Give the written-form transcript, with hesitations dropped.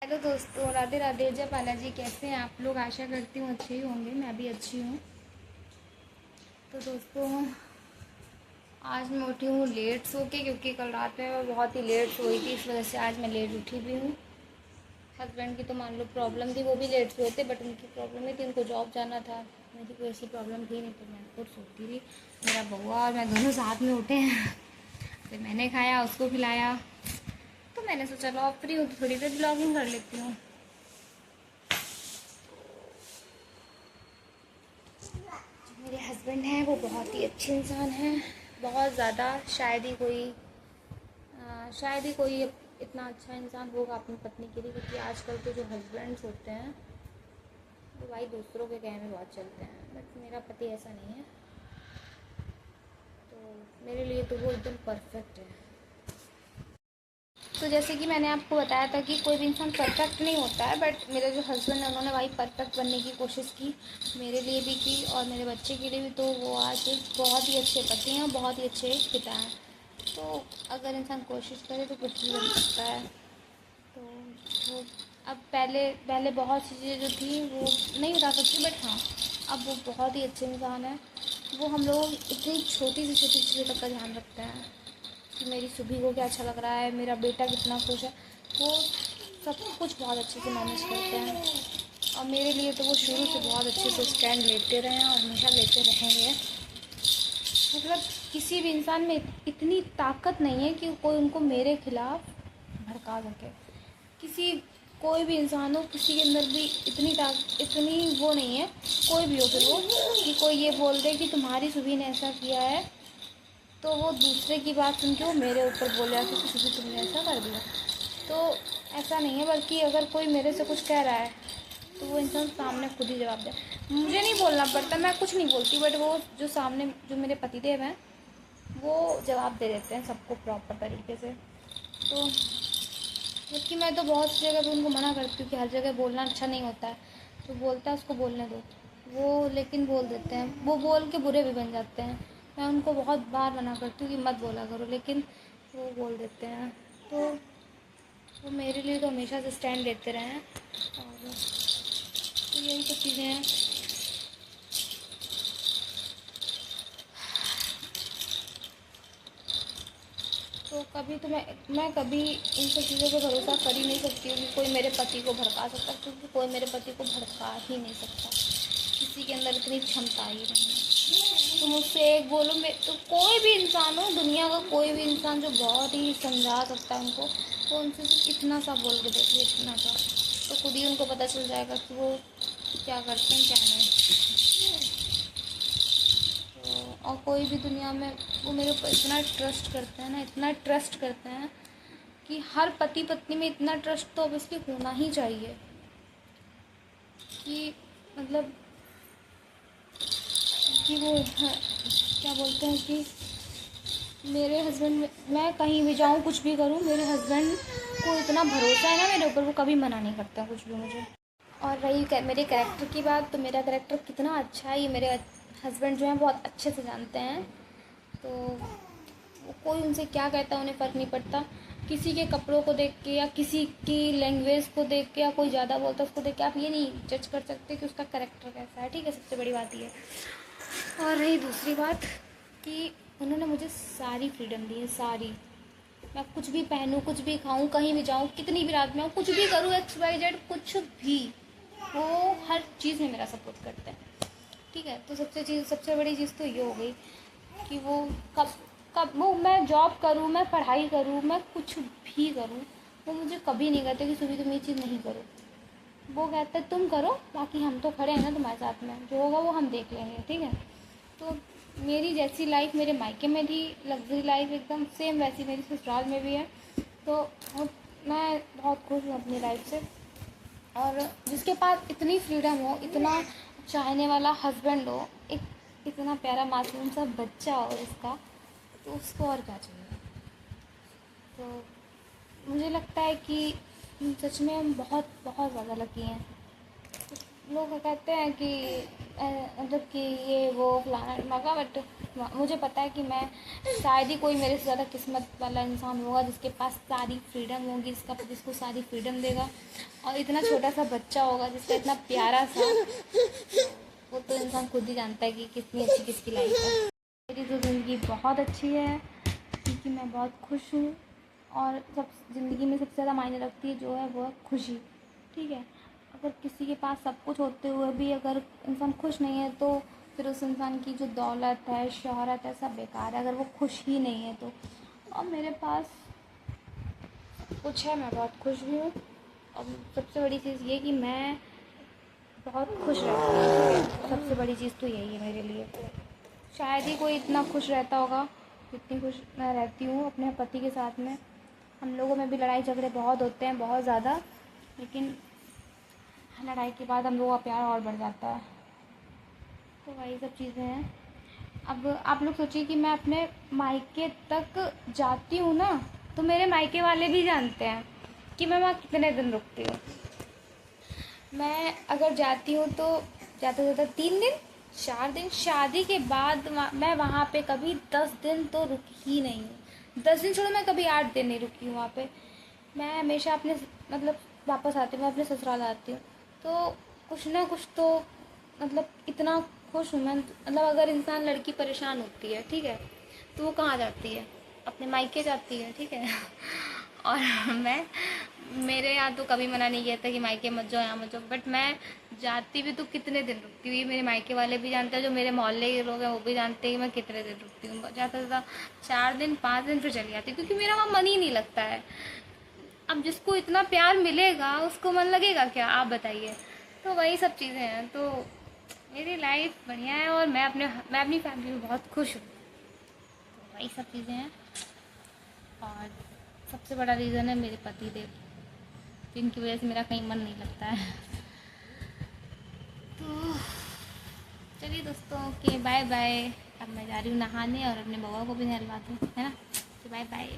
Hello दोस्तों, राधे राधे। जय बालाजी। कैसे हैं आप लोग? आशा करती हूँ अच्छे ही होंगे। मैं भी अच्छी हूँ। तो दोस्तों, आज मैं उठी हूँ लेट सो के, क्योंकि कल रात में मैं बहुत ही लेट सोई थी। इस वजह से आज मैं लेट उठी भी हूँ। हस्बैंड की तो मान लो प्रॉब्लम थी, वो भी लेट सोए थे, बट उनकी प्रॉब्लम ही थी, उनको जॉब जाना था। मेरी कोई ऐसी प्रॉब्लम थी नहीं, तो मैं खुद सोती थी। मेरा बउआ और मैं दोनों साथ में उठे हैं। फिर मैंने खाया, उसको खिलाया। तो मैंने सोचा लो अब फ्री हूँ तो थोड़ी देर ब्लॉगिंग कर लेती हूँ। मेरे हस्बैंड हैं वो बहुत ही अच्छे इंसान हैं, बहुत ज़्यादा। शायद ही कोई इतना अच्छा इंसान होगा अपनी पत्नी के लिए, क्योंकि आजकल के जो हस्बैंड्स होते हैं वो भाई दूसरों के कहने बहुत चलते हैं। बट मेरा पति ऐसा नहीं है, तो मेरे लिए तो वो एकदम परफेक्ट है। तो जैसे कि मैंने आपको बताया था कि कोई भी इंसान परफेक्ट नहीं होता है, बट मेरे जो हस्बैंड हैं उन्होंने भाई परफेक्ट बनने की कोशिश की, मेरे लिए भी की और मेरे बच्चे के लिए भी। तो वो आज एक बहुत ही अच्छे पति हैं और बहुत ही अच्छे पिता हैं। तो अगर इंसान कोशिश करे तो कुछ भी बन सकता है। तो वो अब पहले पहले बहुत सी चीज़ें जो थी वो नहीं बता सकती, बट हाँ, अब वो बहुत ही अच्छे इंसान हैं। वो हम लोग इतनी छोटी सी छोटी चीज़ों तक का ध्यान रखते हैं कि मेरी सुबह को क्या अच्छा लग रहा है, मेरा बेटा कितना खुश है। वो सब कुछ बहुत अच्छे से मैनेज करते हैं, और मेरे लिए तो वो शुरू से बहुत अच्छे से स्टैंड लेते रहे हैं और हमेशा लेते रहेंगे। मतलब किसी भी इंसान में इतनी ताकत नहीं है कि कोई उनको मेरे खिलाफ भड़का सके। किसी कोई भी इंसान हो, किसी के अंदर भी इतनी वो नहीं है, कोई भी हो फिर वो, कि कोई ये बोल दे कि तुम्हारी सुबह ने ऐसा किया है, तो वो दूसरे की बात सुन के वो मेरे ऊपर बोले कि किसी भी तुमने ऐसा कर दिया। तो ऐसा नहीं है, बल्कि अगर कोई मेरे से कुछ कह रहा है तो वो इंसान सामने खुद ही जवाब दे। मुझे नहीं बोलना पड़ता, मैं कुछ नहीं बोलती, बट वो जो सामने जो मेरे पतिदेव हैं वो जवाब दे देते हैं सबको प्रॉपर तरीके से। तो जबकि मैं तो बहुत सी जगह पे उनको मना करती हूँ कि हर जगह बोलना अच्छा नहीं होता है, तो बोलता है उसको बोलने दो। वो लेकिन बोल देते हैं, वो बोल के बुरे भी बन जाते हैं। मैं उनको बहुत बार मना करती हूँ कि मत बोला करो, लेकिन वो बोल देते हैं। तो वो मेरे लिए तो हमेशा से स्टैंड लेते रहे हैं, और तो यही सब चीज़ें हैं। तो कभी तो मैं कभी इन सब चीज़ों पे भरोसा कर ही नहीं सकती हूँ कि कोई मेरे पति को भड़का सकता, क्योंकि कोई मेरे पति को भड़का ही नहीं सकता। किसी के अंदर इतनी क्षमता ही नहीं। तो मुझसे एक बोलो, मैं तो कोई भी इंसान हो, दुनिया का कोई भी इंसान जो बहुत ही समझा सकता है उनको, तो उनसे सिर्फ इतना सा बोल के देखिए, इतना सा, तो खुद ही उनको पता चल जाएगा कि वो क्या करते हैं क्या नहीं। तो और कोई भी दुनिया में वो मेरे ऊपर इतना ट्रस्ट करते हैं ना, इतना ट्रस्ट करते हैं कि हर पति पत्नी में इतना ट्रस्ट तो ऑब्वियसली होना ही चाहिए। कि मतलब कि वो क्या बोलते हैं कि मेरे हस्बैंड, मैं कहीं भी जाऊँ कुछ भी करूँ, मेरे हस्बैंड को इतना भरोसा है ना मेरे ऊपर, वो कभी मना नहीं करता कुछ भी मुझे। और रही मेरे कैरेक्टर की बात, तो मेरा कैरेक्टर कितना अच्छा है ये मेरे हस्बैंड जो हैं बहुत अच्छे से जानते हैं। तो वो कोई उनसे क्या कहता है उन्हें फ़र्क नहीं पड़ता। किसी के कपड़ों को देख के या किसी की लैंग्वेज को देख के, या कोई ज़्यादा बोलता है उसको देख के आप ये नहीं जज कर सकते कि उसका कैरेक्टर कैसा है। ठीक है, सबसे बड़ी बात ये है। और रही दूसरी बात कि उन्होंने मुझे सारी फ्रीडम दी है, सारी। मैं कुछ भी पहनूँ, कुछ भी खाऊँ, कहीं भी जाऊँ, कितनी भी रात में आऊँ, कुछ भी करूँ, XYZ कुछ भी, वो हर चीज़ में मेरा सपोर्ट करते हैं। ठीक है, तो सबसे बड़ी चीज़ तो ये हो गई कि वो कब कब वो मैं जॉब करूँ, मैं पढ़ाई करूँ, मैं कुछ भी करूँ, वो मुझे कभी नहीं कहते कि सुबह तुम ये चीज़ नहीं करो। वो कहते तुम करो, बाकी हम तो खड़े हैं ना तुम्हारे साथ में, जो होगा वो हम देख लेंगे। ठीक है, तो मेरी जैसी लाइफ मेरे मायके में थी, लग्जरी लाइफ एकदम सेम वैसी मेरी ससुराल में भी है। तो मैं बहुत खुश हूँ अपनी लाइफ से। और जिसके पास इतनी फ्रीडम हो, इतना चाहने वाला हस्बैंड हो, एक इतना प्यारा मासूम सा बच्चा हो जिसका, तो उसको और क्या चाहिए। तो मुझे लगता है कि सच में हम बहुत बहुत ज़्यादा लकी हैं। लोग कहते हैं कि मतलब कि ये वो फलाना ढिमाका, बट मुझे पता है कि मैं शायद ही कोई मेरे से ज़्यादा किस्मत वाला इंसान होगा जिसके पास सारी फ्रीडम होगी, जिसको सारी फ्रीडम देगा, और इतना छोटा सा बच्चा होगा जिसका इतना प्यारा सा, वो तो इंसान खुद ही जानता है कि कितनी अच्छी किसकी लाइफ है। मेरी तो ज़िंदगी बहुत अच्छी है क्योंकि मैं बहुत खुश हूँ, और सब ज़िंदगी में सबसे ज़्यादा मायने रखती है जो है वो है खुशी। ठीक है, अगर किसी के पास सब कुछ होते हुए भी अगर इंसान खुश नहीं है तो फिर उस इंसान की जो दौलत है, शोहरत है, सब बेकार है, अगर वो खुश ही नहीं है तो। और मेरे पास कुछ है, मैं बहुत खुश भी हूँ, और सबसे बड़ी चीज़ ये कि मैं बहुत खुश रहती हूँ। ठीक है, सबसे बड़ी चीज़ तो यही है मेरे लिए। शायद ही कोई इतना खुश रहता होगा जितनी खुश मैं रहती हूँ अपने पति के साथ में। हम लोगों में भी लड़ाई झगड़े बहुत होते हैं, बहुत ज़्यादा, लेकिन लड़ाई के बाद हम लोगों का प्यार और बढ़ जाता है। तो वही सब चीज़ें हैं। अब आप लोग सोचिए कि मैं अपने मायके तक जाती हूँ ना, तो मेरे मायके वाले भी जानते हैं कि मैं वहाँ कितने दिन रुकती हूँ। मैं अगर जाती हूँ तो ज़्यादा से ज़्यादा 3 दिन, 4 दिन। शादी के बाद मैं वहाँ पे कभी 10 दिन तो रुकी ही नहीं हूँ। 10 दिन छोड़ो, मैं कभी 8 दिन नहीं रुकी हूँ वहाँ पे। मैं हमेशा अपने मतलब वापस आती हूँ, मैं अपने ससुराल आती हूँ, तो कुछ ना कुछ तो मतलब इतना खुश हूँ मैं। मतलब अगर इंसान लड़की परेशान होती है, ठीक है, तो वो कहाँ जाती है? अपने मायके जाती है। ठीक है और मैं, मेरे यहाँ तो कभी मना नहीं किया था कि मायके मत जाओ, यहाँ मत जाओ, बट मैं जाती भी तो कितने दिन रुकती हुई, मेरे मायके वाले भी जानते हैं, जो मेरे मोहल्ले के लोग हैं वो भी जानते हैं कि मैं कितने दिन रुकती हूँ। ज़्यादा से ज़्यादा 4 दिन 5 दिन फिर चली जाती हूँ, क्योंकि मेरा वहाँ मन ही नहीं लगता है। अब जिसको इतना प्यार मिलेगा उसको मन लगेगा क्या, आप बताइए। तो वही सब चीज़ें हैं। तो मेरी लाइफ बढ़िया है, और मैं अपनी फैमिली में बहुत खुश हूँ। तो वही सब चीज़ें हैं, और सबसे बड़ा रीज़न है मेरे पति देव, जिनकी वजह से मेरा कहीं मन नहीं लगता है। तो चलिए दोस्तों, ओके, बाय बाय। अब मैं जा रही हूँ नहाने और अपने बउआ को भी नहलवा दूँ, है ना। तो बाय बाय।